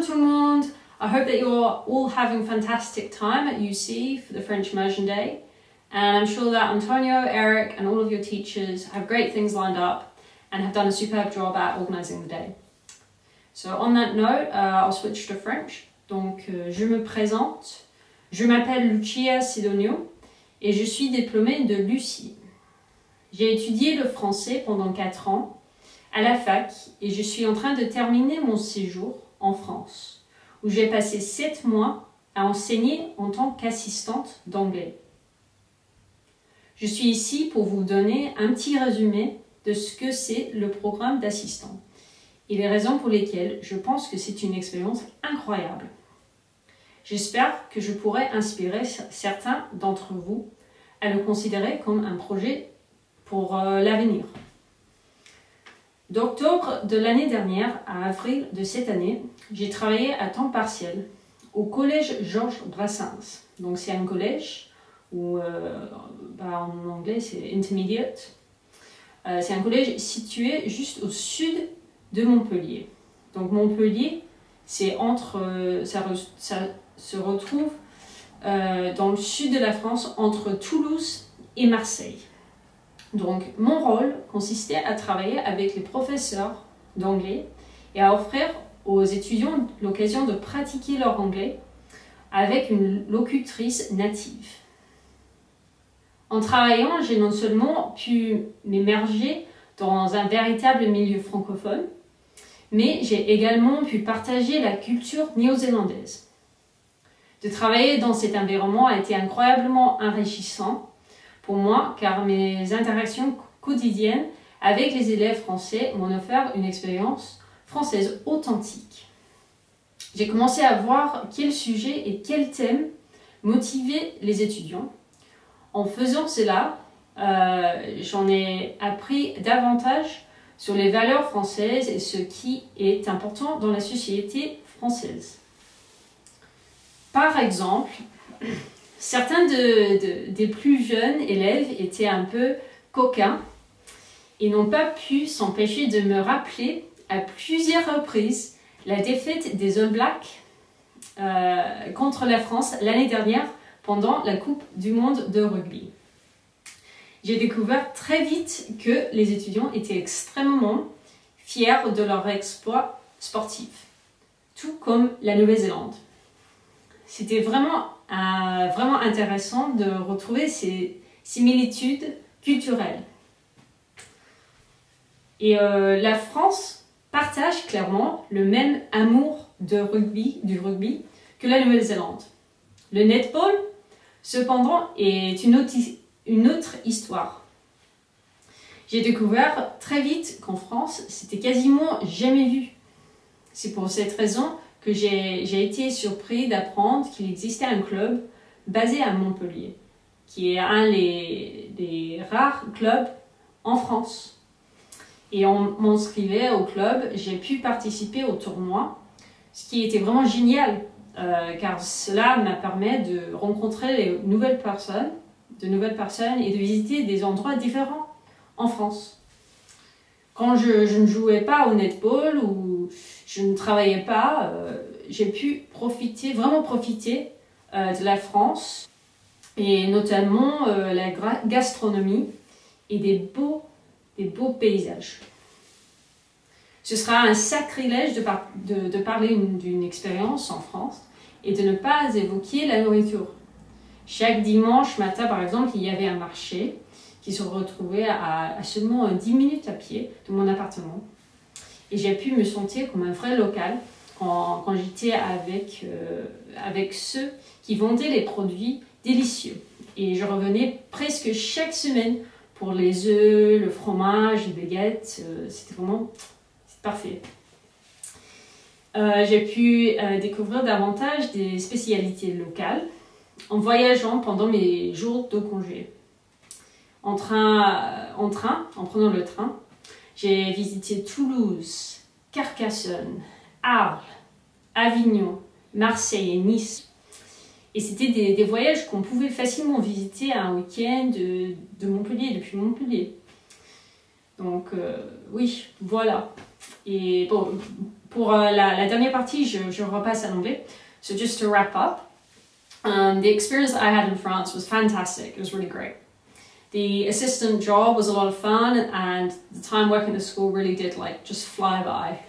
tout le monde! I hope that you're all having a fantastic time at UC for the French Immersion Day. And I'm sure that Antonio, Eric and all of your teachers have great things lined up and have done a superb job at organising the day. So on that note, I'll switch to French. Donc je me présente, je m'appelle Lucia Sidonio et je suis diplômée de Lucie. J'ai étudié le français pendant 4 ans à la fac et je suis en train de terminer mon séjour en France, où j'ai passé 7 mois à enseigner en tant qu'assistante d'anglais. Je suis ici pour vous donner un petit résumé de ce que c'est le programme d'assistant et les raisons pour lesquelles je pense que c'est une expérience incroyable. J'espère que je pourrai inspirer certains d'entre vous à le considérer comme un projet pour l'avenir. D'octobre de l'année dernière à avril de cette année, j'ai travaillé à temps partiel au collège Georges Brassens. Donc c'est un collège où, en anglais c'est intermediate. C'est un collège situé juste au sud de Montpellier. Donc Montpellier, c'est ça se retrouve dans le sud de la France, entre Toulouse et Marseille. Donc, mon rôle consistait à travailler avec les professeurs d'anglais et à offrir aux étudiants l'occasion de pratiquer leur anglais avec une locutrice native. En travaillant, j'ai non seulement pu m'immerger dans un véritable milieu francophone, mais j'ai également pu partager la culture néo-zélandaise. De travailler dans cet environnement a été incroyablement enrichissant pour moi, car mes interactions quotidiennes avec les élèves français m'ont offert une expérience française authentique. J'ai commencé à voir quels sujets et quels thèmes motivaient les étudiants. En faisant cela, j'en ai appris davantage sur les valeurs françaises et ce qui est important dans la société française. Par exemple, certains des plus jeunes élèves étaient un peu coquins et n'ont pas pu s'empêcher de me rappeler à plusieurs reprises la défaite des All Blacks contre la France l'année dernière pendant la Coupe du Monde de rugby. J'ai découvert très vite que les étudiants étaient extrêmement fiers de leur exploit sportif, tout comme la Nouvelle-Zélande. C'était vraiment intéressant de retrouver ces similitudes culturelles. Et la France partage clairement le même amour du rugby que la Nouvelle-Zélande. Le netball, cependant, est une autre histoire. J'ai découvert très vite qu'en France, c'était quasiment jamais vu. C'est pour cette raison que j'ai été surpris d'apprendre qu'il existait un club basé à Montpellier, qui est un des rares clubs en France. Et en m'inscrivant au club, j'ai pu participer au tournoi, ce qui était vraiment génial, car cela m'a permis de rencontrer de nouvelles personnes et de visiter des endroits différents en France. Quand je ne jouais pas au netball ou je ne travaillais pas, j'ai pu vraiment profiter de la France et notamment la gastronomie et des beaux paysages. Ce sera un sacrilège de parler d'une expérience en France et de ne pas évoquer la nourriture. Chaque dimanche matin, par exemple, il y avait un marché qui se retrouvait à seulement 10 minutes à pied de mon appartement. Et j'ai pu me sentir comme un vrai local quand j'étais avec ceux qui vendaient les produits délicieux. Et je revenais presque chaque semaine pour les œufs, le fromage, les baguettes. C'était parfait. J'ai pu découvrir davantage des spécialités locales en voyageant pendant mes jours de congé. En prenant le train, j'ai visité Toulouse, Carcassonne, Arles, Avignon, Marseille et Nice. Et c'était des voyages qu'on pouvait facilement visiter à un week-end depuis Montpellier. Donc oui, voilà. Et bon, pour la dernière partie, je repasse à l'anglais. So just to wrap up, the experience that I had in France was fantastic. It was really great. The assistant job was a lot of fun, and the time working at the school really did just fly by.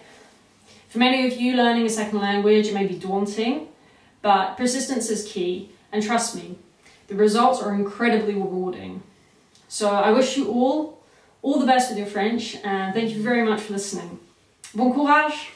For many of you, learning a second language, it may be daunting, but persistence is key, and trust me, the results are incredibly rewarding. So I wish you all the best with your French, and thank you very much for listening. Bon courage!